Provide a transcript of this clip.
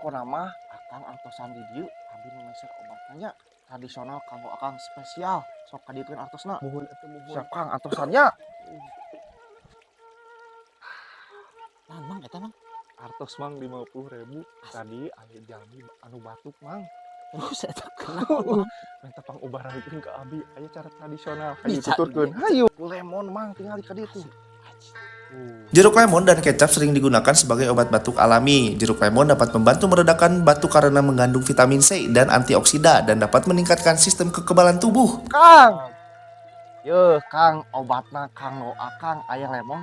pokona mah akang artosan di dieu abdi nu meser obatnya tradisional kanggo akang spesial sok kadiekeun artosna. Muhun atuh muhun. Siap Kang artosannya. Naon Mang eta Mang? Artos Mang 50.000 tadi aya jalmi anu batuk Mang. Terus eta kenapa Mang? Minta pangobarakeun ka abi aya cara tradisional hayu Bisa tuturkeun. gitu. Hayu. Lemon mang tinggal di ditu. Jeruk lemon dan kecap sering digunakan sebagai obat batuk alami. Jeruk lemon dapat membantu meredakan batuk karena mengandung vitamin C dan antioksida dan dapat meningkatkan sistem kekebalan tubuh. Kang. Kang obatna Kang no akang aya lemon